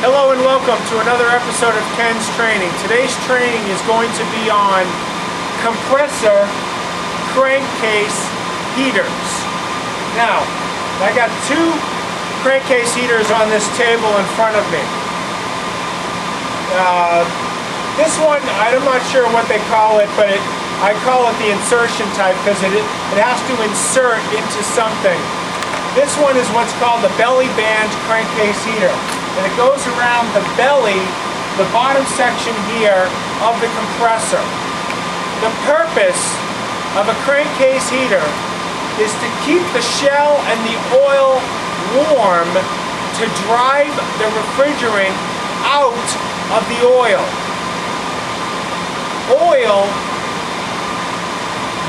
Hello and welcome to another episode of Ken's Training. Today's training is going to be on compressor crankcase heaters. Now, I got two crankcase heaters on this table in front of me. This one, I'm not sure what they call it, but I call it the insertion type because it has to insert into something. This one is what's called the belly band crankcase heater. And it goes around the belly, the bottom section here of the compressor. The purpose of a crankcase heater is to keep the shell and the oil warm to drive the refrigerant out of the oil. Oil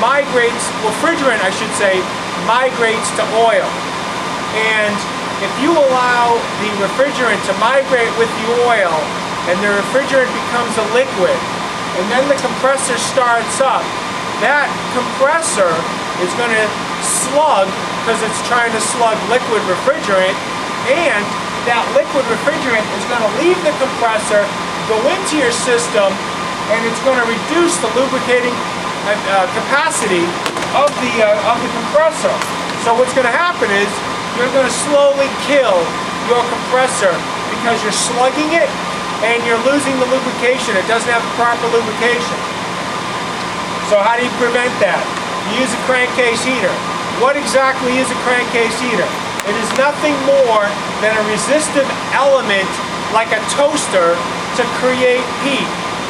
migrates, refrigerant I should say, migrates to oil. And if you allow the refrigerant to migrate with the oil and the refrigerant becomes a liquid and then the compressor starts up, that compressor is going to slug because it's trying to slug liquid refrigerant, and that liquid refrigerant is going to leave the compressor, go into your system, and it's going to reduce the lubricating capacity of the compressor. So what's going to happen is you're going to slowly kill your compressor because you're slugging it and you're losing the lubrication. It doesn't have the proper lubrication. So how do you prevent that? You use a crankcase heater. What exactly is a crankcase heater? It is nothing more than a resistive element like a toaster to create heat,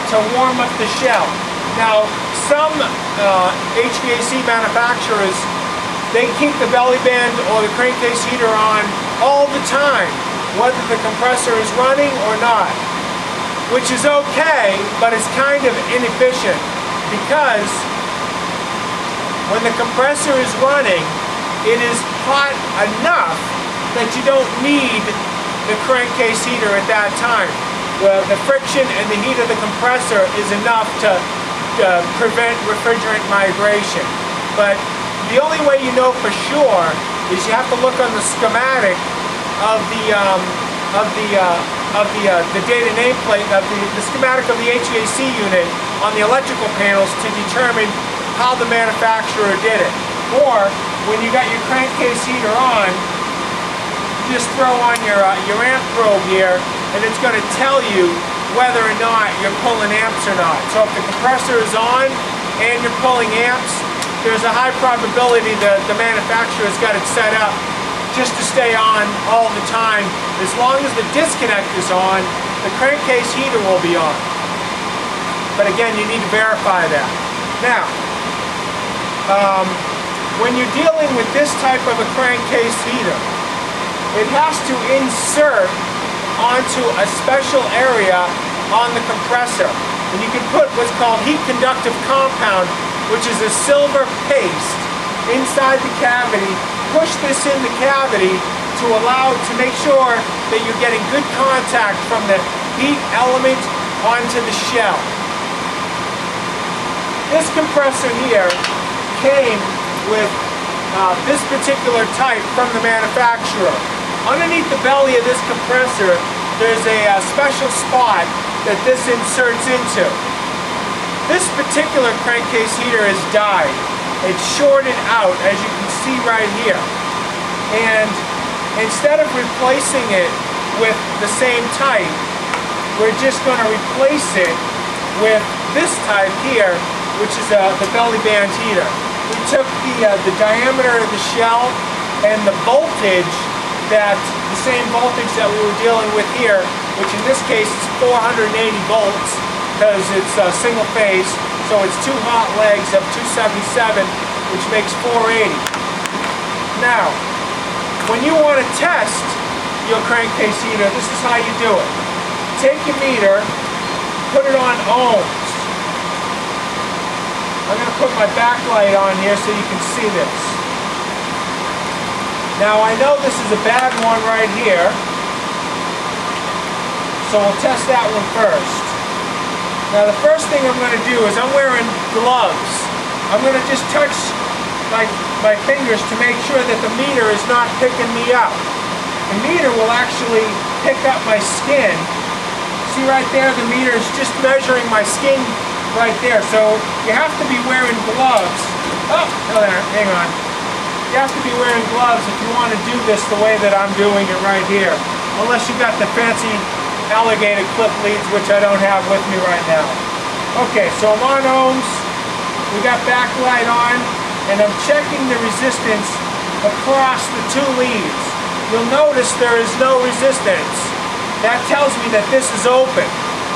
to warm up the shell. Now, some HVAC manufacturers, they keep the belly band or the crankcase heater on all the time, whether the compressor is running or not, which is okay, but it's kind of inefficient because when the compressor is running, it is hot enough that you don't need the crankcase heater at that time. The friction and the heat of the compressor is enough to prevent refrigerant migration. But the only way you know for sure is you have to look on the schematic of the data nameplate of the schematic of the HVAC unit on the electrical panels to determine how the manufacturer did it. Or when you got your crankcase heater on, you just throw on your amp probe here, and it's going to tell you whether or not you're pulling amps or not. So if the compressor is on and you're pulling amps, there's a high probability that the manufacturer's got it set up just to stay on all the time. As long as the disconnect is on, the crankcase heater will be on. But again, you need to verify that. Now, when you're dealing with this type of a crankcase heater, it has to insert onto a special area on the compressor. And you can put what's called heat conductive compound, which is a silver paste, inside the cavity. Push this in the cavity to make sure that you're getting good contact from the heat element onto the shell. This compressor here came with this particular type from the manufacturer. Underneath the belly of this compressor, there's a special spot that this inserts into. This particular crankcase heater is died. It's shorted out, as you can see right here. And instead of replacing it with the same type, we're just going to replace it with this type here, which is the belly band heater. We took the diameter of the shell and the voltage, the same voltage that we were dealing with here, which in this case is 480 volts because it's single phase, so it's two hot legs of 277, which makes 480. Now, when you want to test your crankcase heater, this is how you do it. Take your meter, put it on ohms. I'm going to put my backlight on here so you can see this. Now I know this is a bad one right here, so we'll test that one first. Now the first thing I'm going to do is I'm wearing gloves. I'm going to just touch my fingers to make sure that the meter is not picking me up. The meter will actually pick up my skin. See right there, the meter is just measuring my skin right there. So you have to be wearing gloves. Oh, hang on. You have to be wearing gloves if you want to do this the way that I'm doing it right here. Unless you got the fancy alligator clip leads, which I don't have with me right now. Okay, so I'm on ohms. We got backlight on, and I'm checking the resistance across the two leads. You'll notice there is no resistance. That tells me that this is open.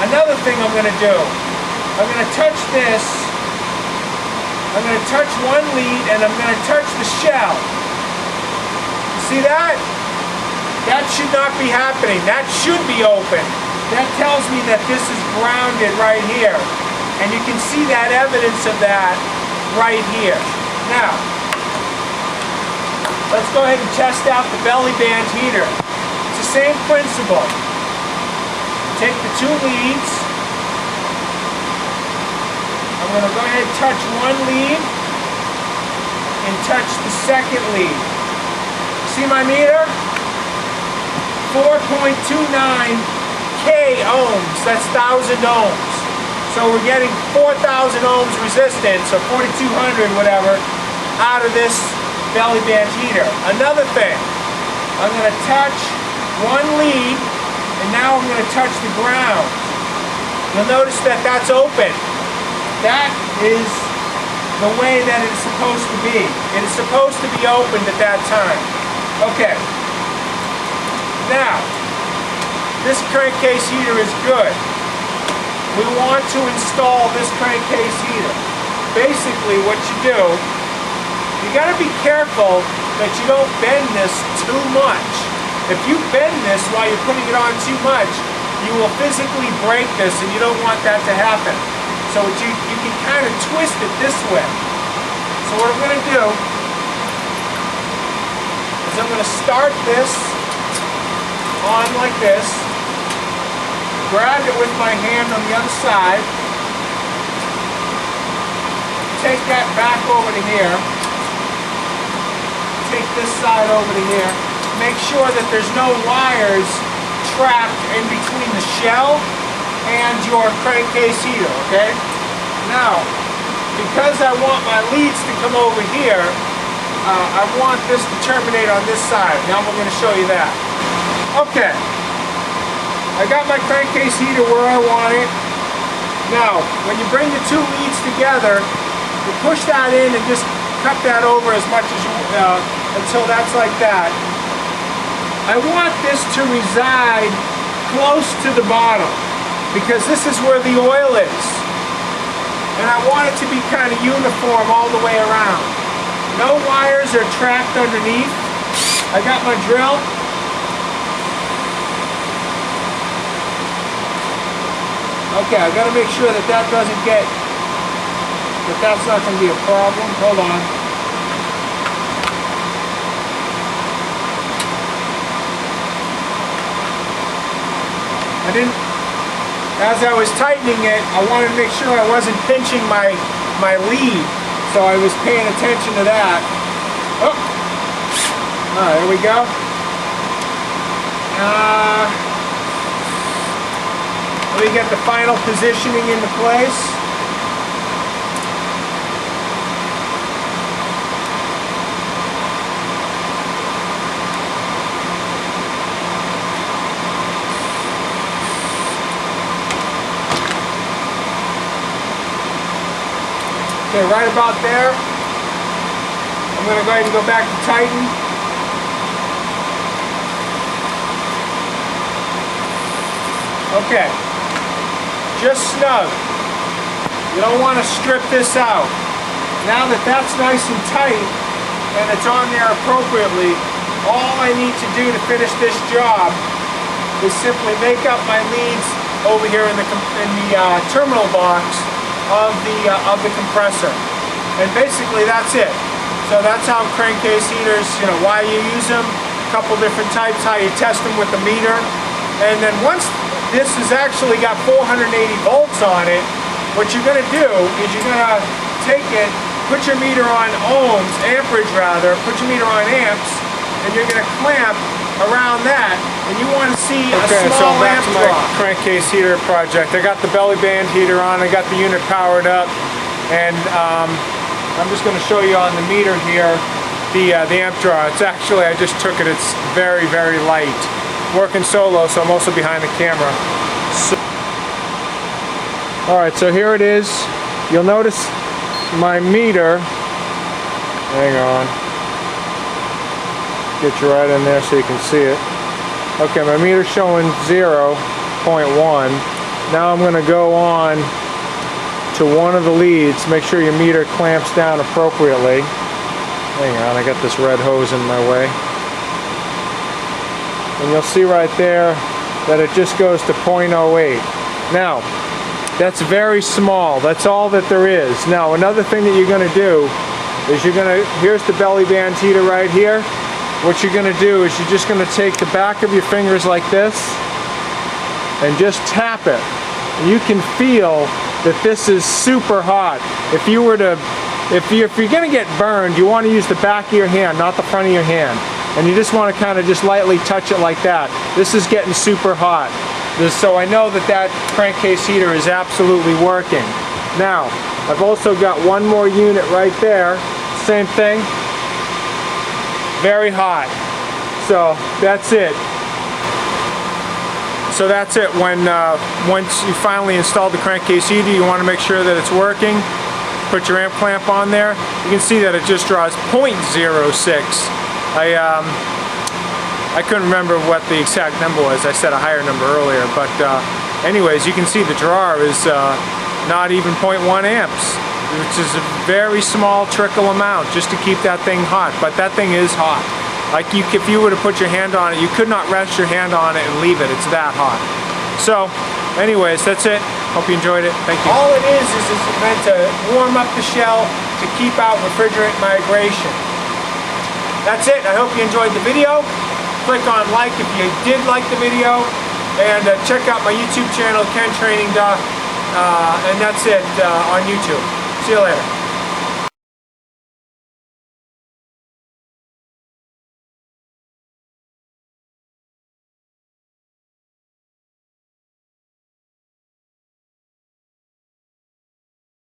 Another thing I'm going to do, I'm going to touch this. I'm going to touch one lead, and I'm going to touch the shell. See that? That should not be happening. That should be open. That tells me that this is grounded right here. And you can see that evidence of that right here. Now, let's go ahead and test out the belly band heater. It's the same principle. Take the two leads. I'm going to go ahead and touch one lead and touch the second lead. See my meter? 4.29 K ohms. That's 1,000 ohms. So we're getting 4,000 ohms resistance, or 4,200 whatever, out of this belly band heater. Another thing, I'm going to touch one lead, and now I'm going to touch the ground. You'll notice that that's open. That is the way that it's supposed to be. It is supposed to be opened at that time. Okay. Now, this crankcase heater is good. We want to install this crankcase heater. Basically what you do, you got to be careful that you don't bend this too much. If you bend this while you're putting it on too much, you will physically break this, and you don't want that to happen. So you can kind of twist it this way. So what I'm going to do is I'm going to start this on like this, grab it with my hand on the other side, take that back over to here, take this side over to here, make sure that there's no wires trapped in between the shell and your crankcase heater, okay? Now, because I want my leads to come over here, I want this to terminate on this side. Now we're going to show you that. Okay, I got my crankcase heater where I want it. Now, when you bring the two leads together, you push that in and just cut that over as much as you until that's like that. I want this to reside close to the bottom because this is where the oil is. And I want it to be kind of uniform all the way around. No wires are trapped underneath. I got my drill. Okay, I've got to make sure that that doesn't get, that's not going to be a problem. Hold on. As I was tightening it, I wanted to make sure I wasn't pinching my lead. So I was paying attention to that. Oh! There we go. Let me get the final positioning into place. Okay, right about there. I'm going to go ahead and go back to tighten. Okay. Just snug. You don't want to strip this out. Now that that's nice and tight and it's on there appropriately, all I need to do to finish this job is simply make up my leads over here in the terminal box of the compressor. And basically that's it. So that's how crankcase heaters, why you use them, a couple different types, how you test them with the meter. And then once this has actually got 480 volts on it, what you're going to do is you're going to take it, put your meter on ohms, amperage rather, put your meter on amps, and you're going to clamp around that, and you want to see a Okay, so small I'm back amp to my draw. crankcase heater project. I got the belly band heater on, I got the unit powered up, and I'm just going to show you on the meter here the amp draw. It's actually, I just took it, it's very, very light. Working solo, so I'm also behind the camera. Alright, so here it is. You'll notice my meter, hang on, get you right in there so you can see it. Okay, my meter's showing 0.1. Now I'm going to go on to one of the leads. Make sure your meter clamps down appropriately. Hang on, I got this red hose in my way. And you'll see right there that it just goes to 0.08. Now, that's very small. That's all that there is. Now, another thing that you're going to do is here's the belly band heater right here. What you're going to do is you're just going to take the back of your fingers like this and just tap it. And you can feel that this is super hot. If you're going to get burned, you want to use the back of your hand, not the front of your hand. And you just want to kind of just lightly touch it like that. This is getting super hot. So I know that crankcase heater is absolutely working. Now, I've also got one more unit right there. Same thing. Very hot. So that's it. So that's it. Once you finally install the crankcase heater, you want to make sure that it's working. Put your amp clamp on there. You can see that it just draws 0.06. I couldn't remember what the exact number was. I said a higher number earlier, but anyways, you can see the drawer is not even 0.1 amps, which is a very small trickle amount just to keep that thing hot. But that thing is hot. Like if you were to put your hand on it, you could not rest your hand on it and leave it. It's that hot. So, anyways, that's it. Hope you enjoyed it. Thank you. All it is meant to warm up the shell to keep out refrigerant migration. That's it. I hope you enjoyed the video. Click on like if you did like the video, and check out my YouTube channel, Ken Training, and that's it on YouTube. See you later.